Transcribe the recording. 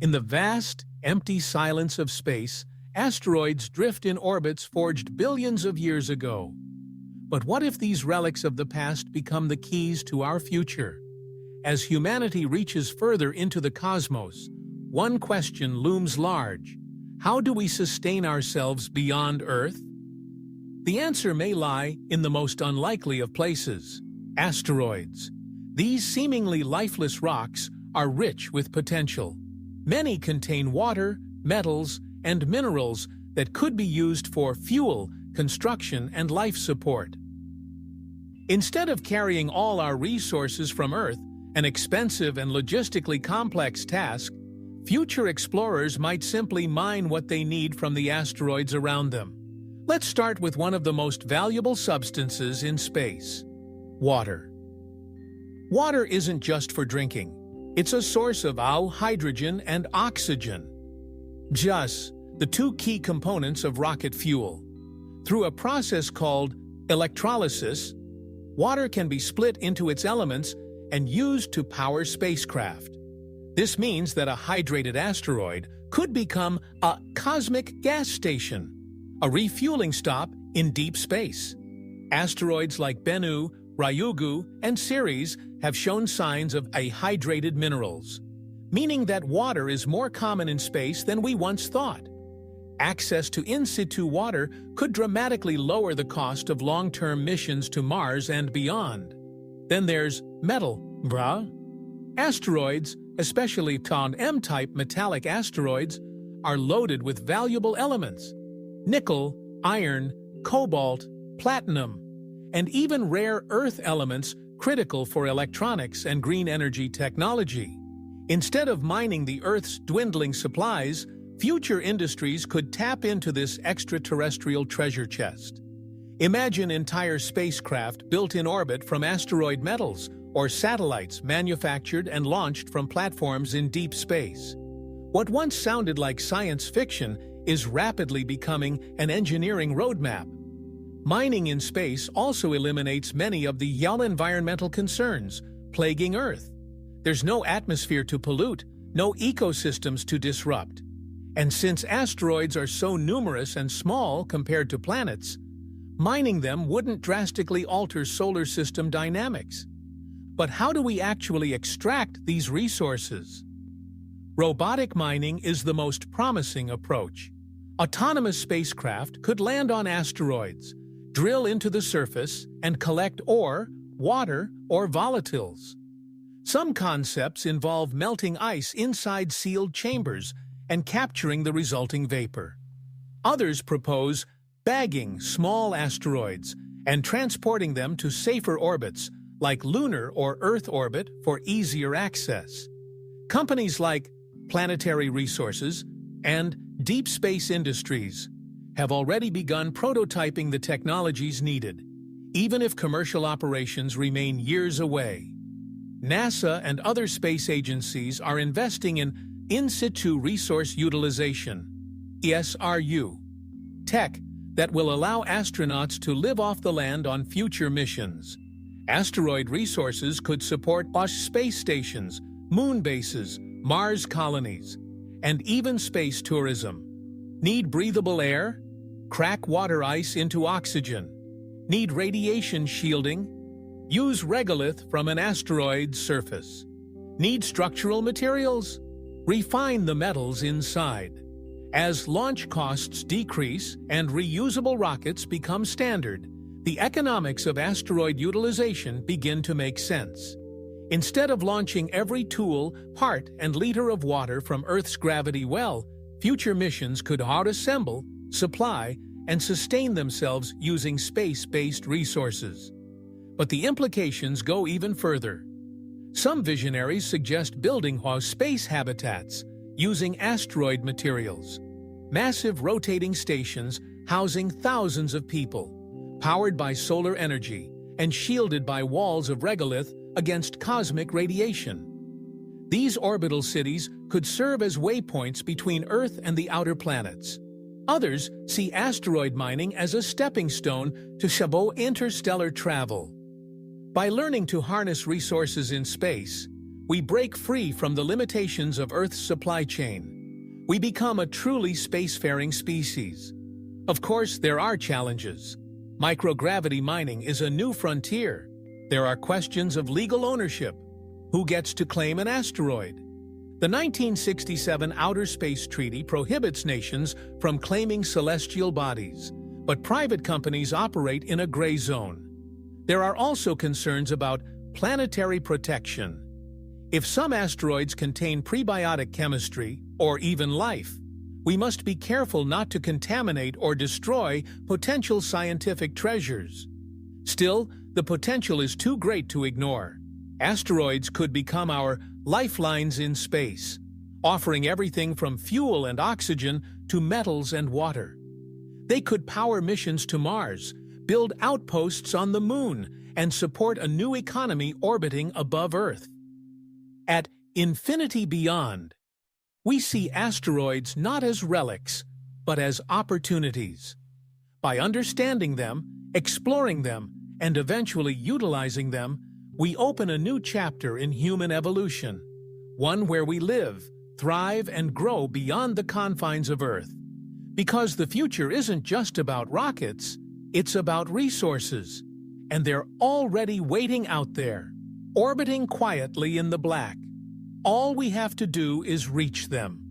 In the vast, empty silence of space, asteroids drift in orbits forged billions of years ago. But what if these relics of the past become the keys to our future? As humanity reaches further into the cosmos, one question looms large. How do we sustain ourselves beyond Earth? The answer may lie in the most unlikely of places: asteroids. These seemingly lifeless rocks are rich with potential. Many contain water, metals, and minerals that could be used for fuel, construction, and life support. Instead of carrying all our resources from Earth, an expensive and logistically complex task, future explorers might simply mine what they need from the asteroids around them. Let's start with one of the most valuable substances in space: water. Water isn't just for drinking. It's a source of hydrogen and oxygen. Just the two key components of rocket fuel. Through a process called electrolysis, water can be split into its elements and used to power spacecraft. This means that a hydrated asteroid could become a cosmic gas station, a refueling stop in deep space. Asteroids like Bennu, Ryugu, and Ceres have shown signs of hydrated minerals, meaning that water is more common in space than we once thought. Access to in-situ water could dramatically lower the cost of long-term missions to Mars and beyond. Then there's metal, bruh. Asteroids, especially M-type metallic asteroids, are loaded with valuable elements: nickel, iron, cobalt, platinum, and even rare earth elements critical for electronics and green energy technology. Instead of mining the Earth's dwindling supplies, future industries could tap into this extraterrestrial treasure chest. Imagine entire spacecraft built in orbit from asteroid metals, or satellites manufactured and launched from platforms in deep space. What once sounded like science fiction is rapidly becoming an engineering roadmap. Mining in space also eliminates many of the environmental concerns plaguing Earth. There's no atmosphere to pollute, no ecosystems to disrupt. And since asteroids are so numerous and small compared to planets, mining them wouldn't drastically alter solar system dynamics. But how do we actually extract these resources? Robotic mining is the most promising approach. Autonomous spacecraft could land on asteroids, drill into the surface, and collect ore, water, or volatiles. Some concepts involve melting ice inside sealed chambers and capturing the resulting vapor. Others propose bagging small asteroids and transporting them to safer orbits like lunar or Earth orbit for easier access. Companies like Planetary Resources and Deep Space Industries have already begun prototyping the technologies needed, even if commercial operations remain years away. NASA and other space agencies are investing in situ resource utilization, ESRU, tech that will allow astronauts to live off the land on future missions. Asteroid resources could support space stations, moon bases, Mars colonies, and even space tourism. Need breathable air? Crack water ice into oxygen. Need radiation shielding? Use regolith from an asteroid's surface. Need structural materials? Refine the metals inside. As launch costs decrease and reusable rockets become standard, the economics of asteroid utilization begin to make sense. Instead of launching every tool, part, and liter of water from Earth's gravity well, future missions could assemble, supply, and sustain themselves using space-based resources. But the implications go even further. Some visionaries suggest building space habitats using asteroid materials. Massive rotating stations housing thousands of people, powered by solar energy and shielded by walls of regolith against cosmic radiation. These orbital cities could serve as waypoints between Earth and the outer planets. Others see asteroid mining as a stepping stone to interstellar travel. By learning to harness resources in space, we break free from the limitations of Earth's supply chain. We become a truly spacefaring species. Of course, there are challenges. Microgravity mining is a new frontier. There are questions of legal ownership. Who gets to claim an asteroid? The 1967 Outer Space Treaty prohibits nations from claiming celestial bodies, but private companies operate in a gray zone. There are also concerns about planetary protection. If some asteroids contain prebiotic chemistry, or even life, we must be careful not to contaminate or destroy potential scientific treasures. Still, the potential is too great to ignore. Asteroids could become our lifelines in space, offering everything from fuel and oxygen to metals and water. They could power missions to Mars, build outposts on the Moon, and support a new economy orbiting above Earth. At infinity beyond, we see asteroids not as relics, but as opportunities. By understanding them, exploring them, and eventually utilizing them, we open a new chapter in human evolution, one where we live, thrive, and grow beyond the confines of Earth. Because the future isn't just about rockets, it's about resources, and they're already waiting out there, orbiting quietly in the black. All we have to do is reach them.